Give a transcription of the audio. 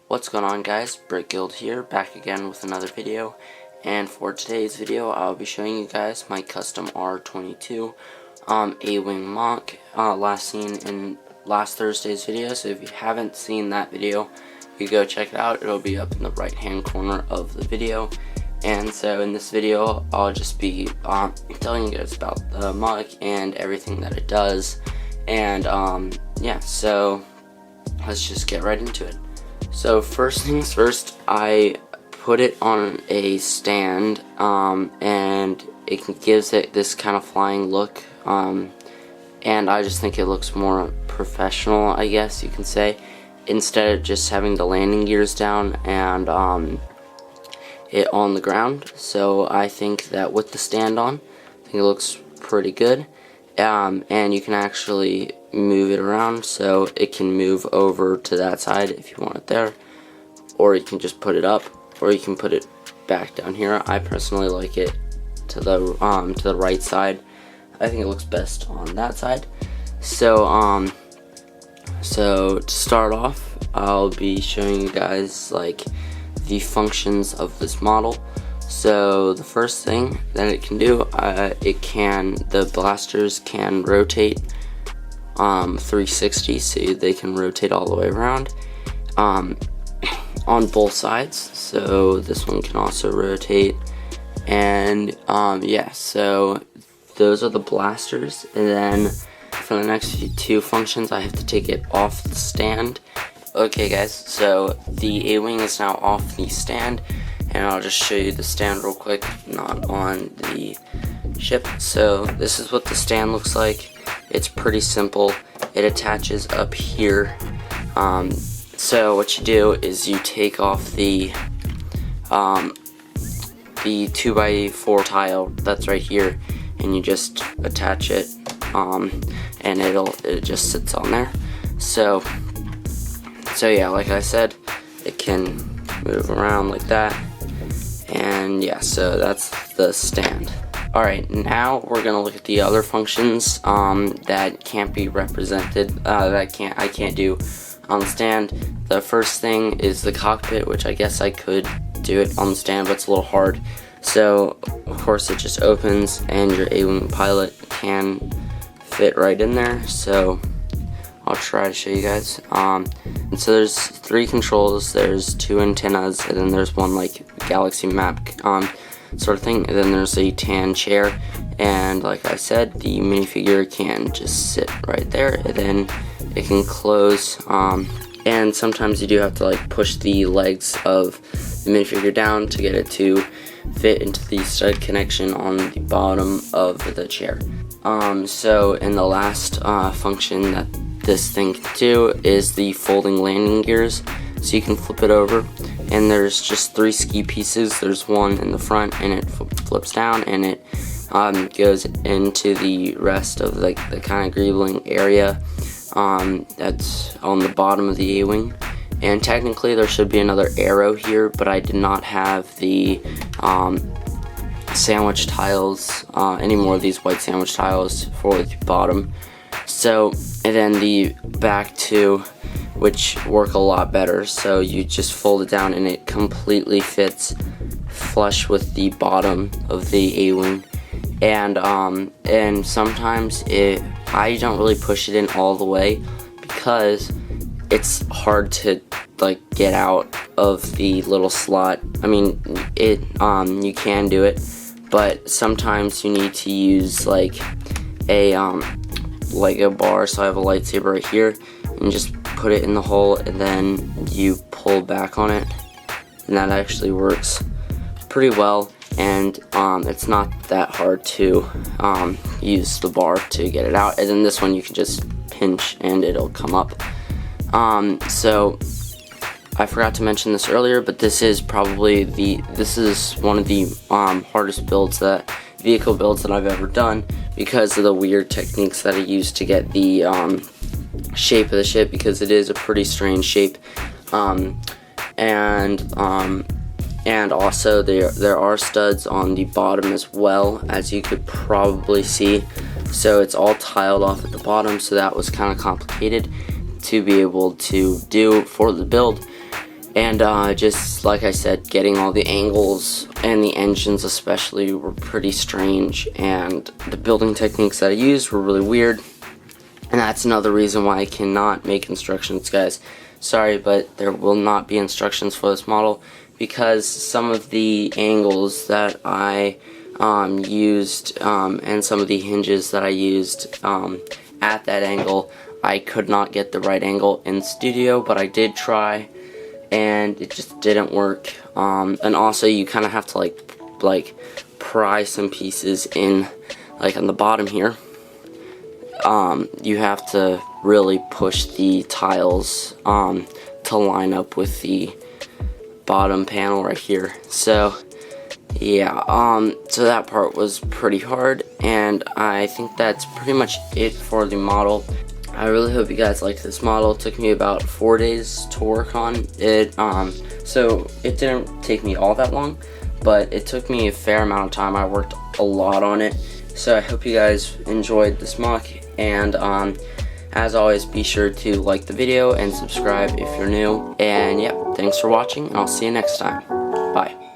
What's going on, guys? Brick Guild here, back again with another video. And for today's video, I'll be showing you guys my custom R22 A-wing MOC, last seen in last Thursday's video. So if you haven't seen that video, you go check it out. It'll be up in the right hand corner of the video. And so in this video, I'll just be telling you guys about the MOC and everything that it does. And yeah, so let's just get right into it. So first things first, I put it on a stand, and it gives it this kind of flying look, and I just think it looks more professional, I guess you can say, instead of just having the landing gears down and it on the ground. So I think that with the stand on, I think it looks pretty good. And you can actually move it around, so it can move over to that side if you want it there, or you can just put it up, or you can put it back down here. I personally like it to the right side. I think it looks best on that side. So so to start off, I'll be showing you guys like the functions of this model. So the first thing that it can do, the blasters can rotate 360, so they can rotate all the way around on both sides. So this one can also rotate, and yeah, so those are the blasters. And then for the next two functions, I have to take it off the stand. Okay guys, so the A-wing is now off the stand, and I'll just show you the stand real quick, not on the ship. So this is what the stand looks like. It's pretty simple. It attaches up here. So what you do is you take off the 2x4 tile that's right here, and you just attach it, and it just sits on there. So yeah, like I said, it can move around like that. And yeah, so that's the stand. Alright, now we're gonna look at the other functions that can't be represented, I can't do on the stand. The first thing is the cockpit, which I guess I could do it on the stand, but it's a little hard. So of course it just opens, and your A-wing pilot can fit right in there. So I'll try to show you guys. And so there's 3 controls. There's 2 antennas, and then there's one like galaxy map sort of thing, and then there's a tan chair. And like I said, the minifigure can just sit right there, and then it can close. And sometimes you do have to like push the legs of the minifigure down to get it to fit into the stud connection on the bottom of the chair. So in the last function that this thing can do is the folding landing gears. So you can flip it over, and there's just 3 ski pieces. There's one in the front, and it flips down, and it goes into the rest of the kind of greebling area that's on the bottom of the A-wing. And technically there should be another arrow here, but I did not have the sandwich tiles, any more of these white sandwich tiles for the bottom. So, and then the back two, which work a lot better. So you just fold it down, and it completely fits flush with the bottom of the A-wing. And sometimes I don't really push it in all the way, because it's hard to like get out of the little slot. I mean, you can do it, but sometimes you need to use like a bar. So I have a lightsaber right here, and just put it in the hole, and then you pull back on it, and that actually works pretty well. And it's not that hard to use the bar to get it out. And then this one you can just pinch, and it'll come up. So I forgot to mention this earlier, but this is probably one of the hardest vehicle builds that I've ever done, because of the weird techniques that I used to get the shape of the ship, because it is a pretty strange shape. And also there are studs on the bottom as well, as you could probably see. So it's all tiled off at the bottom, so that was kind of complicated to be able to do for the build. And just like I said, getting all the angles and the engines especially were pretty strange, and the building techniques that I used were really weird. And that's another reason why I cannot make instructions, guys. Sorry, but there will not be instructions for this model, because some of the angles that I used and some of the hinges that I used at that angle, I could not get the right angle in studio, but I did try, and it just didn't work. And also, you kind of have to like pry some pieces in, like on the bottom here. You have to really push the tiles to line up with the bottom panel right here. So yeah, so that part was pretty hard, and I think that's pretty much it for the model. I really hope you guys liked this model. It took me about 4 days to work on it, so it didn't take me all that long, but it took me a fair amount of time. I worked a lot on it, so I hope you guys enjoyed this MOC, and as always, be sure to like the video and subscribe if you're new, and yeah, thanks for watching, and I'll see you next time. Bye.